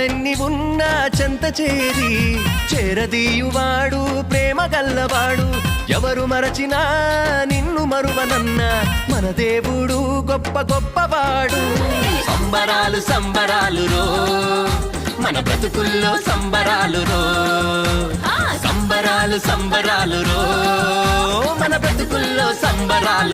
బాధలెన్ని ఉన్నా చెంత చేరి చేరదీయువాడు ప్రేమ గల్లవాడు. ఎవరు మరచినా నిన్ను మరువనన్న మన దేవుడు గొప్ప గొప్పవాడు. సంబరాలు సంబరాలు రో మన బ్రతుకుల్లో సంబరాలు రో, సంబరాలు సంబరాలు రో మన బ్రతుకుల్లో సంబరాలు.